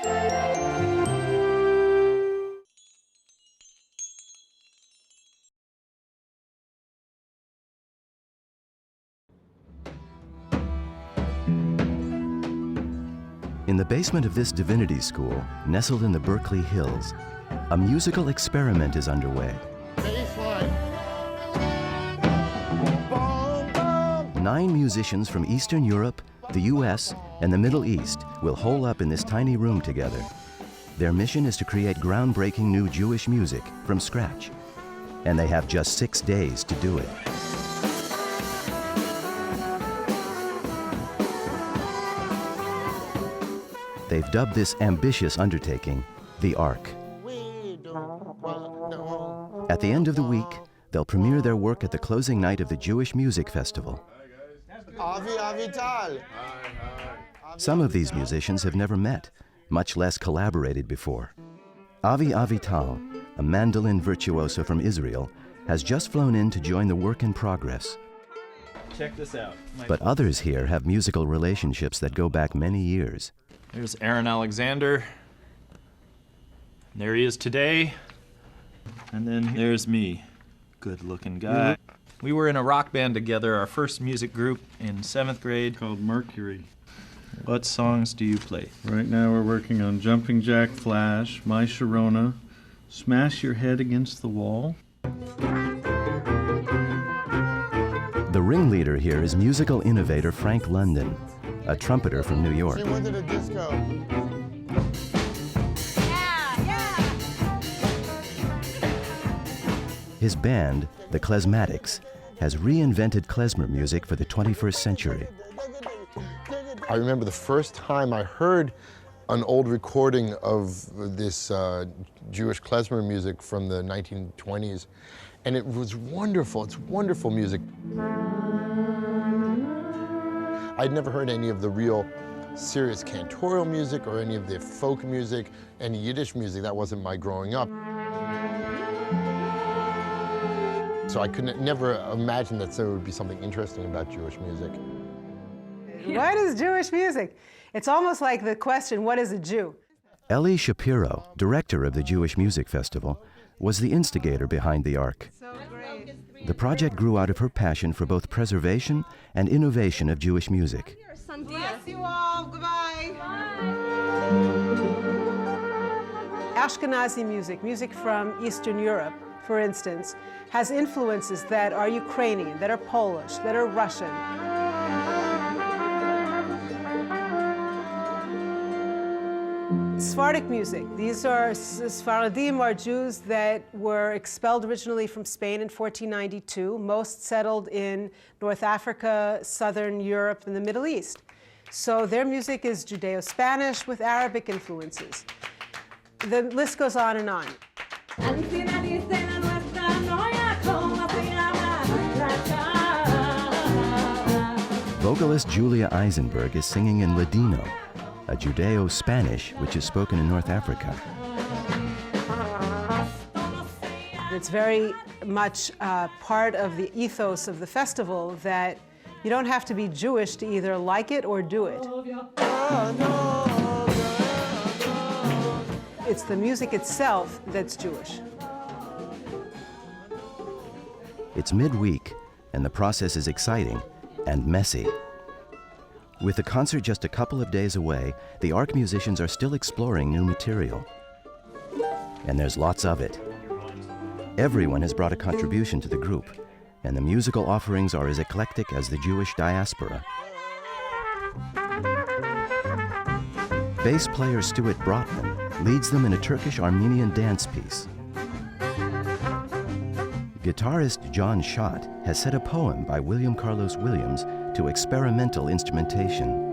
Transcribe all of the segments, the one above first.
In the basement of this divinity school, nestled in the Berkeley Hills, a musical experiment is underway. 9 musicians from Eastern Europe, the US, and the Middle East will hole up in this tiny room together. Their mission is to create groundbreaking new Jewish music from scratch. And they have just 6 days to do it. They've dubbed this ambitious undertaking the Ark. At the end of the week, they'll premiere their work at the closing night of the Jewish Music Festival. Some of these musicians have never met, much less collaborated before. Avi Avital, a mandolin virtuoso from Israel, has just flown in to join the work in progress. Check this out. But others here have musical relationships that go back many years. There's Aaron Alexander. There he is today. And then there's me. Good-looking guy. We were in a rock band together, our first music group in 7th grade. Called Mercury. What songs do you play? Right now we're working on Jumping Jack Flash, My Sharona, Smash Your Head Against the Wall. The ringleader here is musical innovator Frank London, a trumpeter from New York. She went to the disco. His band, the Klezmatics, has reinvented klezmer music for the 21st century. I remember the first time I heard an old recording of this Jewish klezmer music from the 1920s, and it was wonderful. It's wonderful music. I'd never heard any of the real serious cantorial music or any of the folk music, any Yiddish music. That wasn't my growing up. So I could never imagine that there would be something interesting about Jewish music. What is Jewish music? It's almost like the question, what is a Jew? Eli Shapiro, director of the Jewish Music Festival, was the instigator behind the Ark. The project grew out of her passion for both preservation and innovation of Jewish music. Bless you all. Goodbye. Ashkenazi music, music from Eastern Europe, for instance, has influences that are Ukrainian, that are Polish, that are Russian. Sephardic music. These are Sephardim, are Jews that were expelled originally from Spain in 1492. Most settled in North Africa, Southern Europe, and the Middle East. So their music is Judeo-Spanish with Arabic influences. The list goes on and on. Vocalist Julia Eisenberg is singing in Ladino, a Judeo-Spanish which is spoken in North Africa. It's very much part of the ethos of the festival that you don't have to be Jewish to either like it or do it. It's the music itself that's Jewish. It's midweek, and the process is exciting and messy. With the concert just a couple of days away, the Ark musicians are still exploring new material. And there's lots of it. Everyone has brought a contribution to the group, and the musical offerings are as eclectic as the Jewish diaspora. Bass player Stuart Brotman leads them in a Turkish-Armenian dance piece. Guitarist John Schott has set a poem by William Carlos Williams to experimental instrumentation.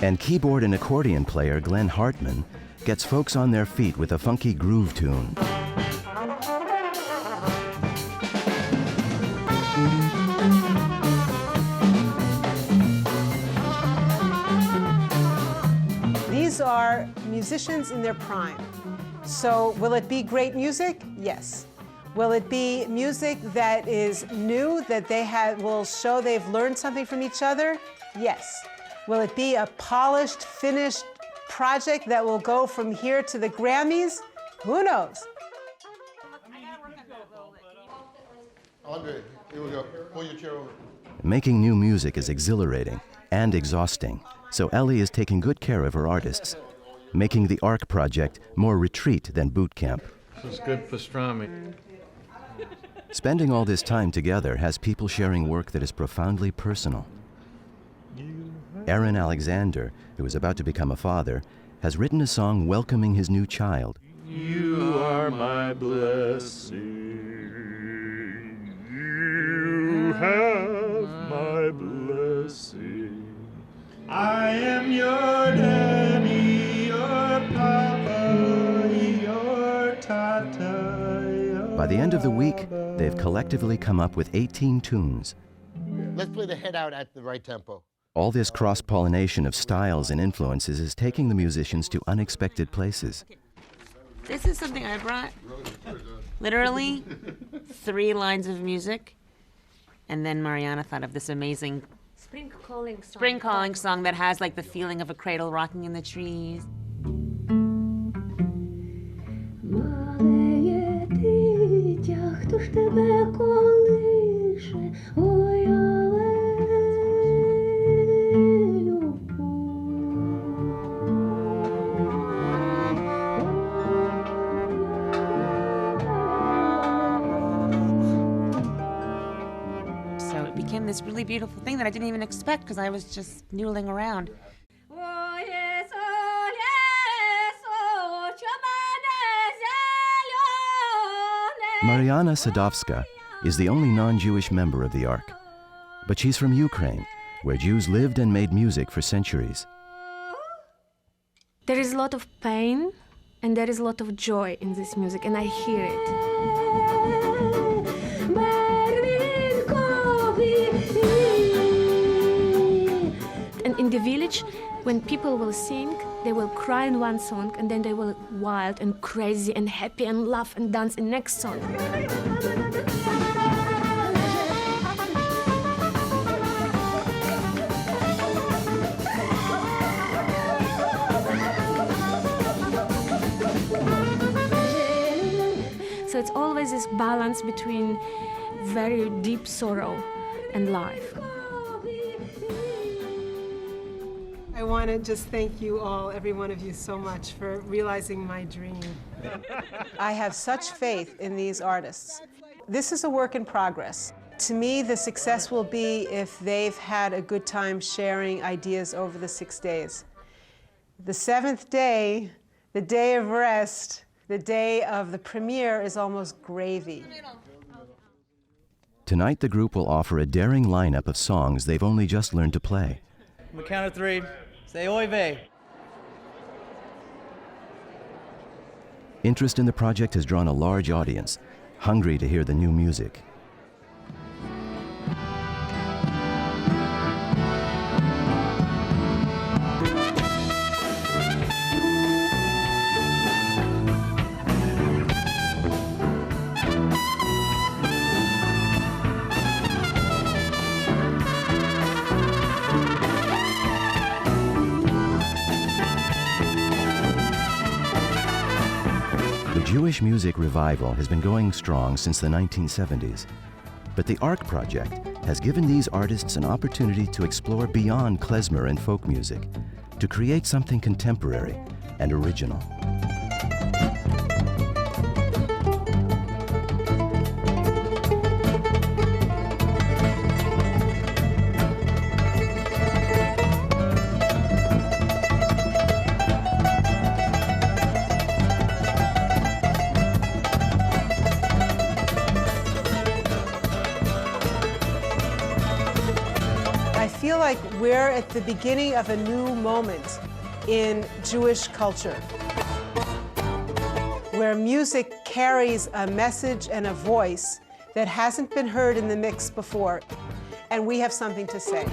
And keyboard and accordion player Glenn Hartman gets folks on their feet with a funky groove tune. These are musicians in their prime. So will it be great music? Yes. Will it be music that is new, that will show they've learned something from each other? Yes. Will it be a polished, finished project that will go from here to the Grammys? Who knows? Andre, here we go. Pull your chair over. Making new music is exhilarating and exhausting, so Ellie is taking good care of her artists, making the ARC project more retreat than boot camp. This is good pastrami. Spending all this time together has people sharing work that is profoundly personal. Aaron Alexander, who is about to become a father, has written a song welcoming his new child. You are my blessing. You have my blessing. I am your daddy, your papa, your tata. By the end of the week, they've collectively come up with 18 tunes. Let's play the head out at the right tempo. All this cross-pollination of styles and influences is taking the musicians to unexpected places. This is something I brought. Literally 3 lines of music. And then Mariana thought of this amazing spring calling song that has like the feeling of a cradle rocking in the trees. So it became this really beautiful thing that I didn't even expect because I was just noodling around. Mariana Sadowska is the only non-Jewish member of the ARC, but she's from Ukraine, where Jews lived and made music for centuries. There is a lot of pain and there is a lot of joy in this music, and I hear it. And in the village, when people will sing, they will cry in one song, and then they will wild and crazy and happy and laugh and dance in next song. So it's always this balance between very deep sorrow and life. I want to just thank you all, every one of you, so much for realizing my dream. I have such faith in these artists. This is a work in progress. To me, the success will be if they've had a good time sharing ideas over the 6 days. The 7th day, the day of rest, the day of the premiere, is almost gravy. Tonight, the group will offer a daring lineup of songs they've only just learned to play. On the count of 3, say oy vey. Interest in the project has drawn a large audience, hungry to hear the new music. The Jewish music revival has been going strong since the 1970s, but the ARC project has given these artists an opportunity to explore beyond klezmer and folk music, to create something contemporary and original. I feel like we're at the beginning of a new moment in Jewish culture, where music carries a message and a voice that hasn't been heard in the mix before, and we have something to say.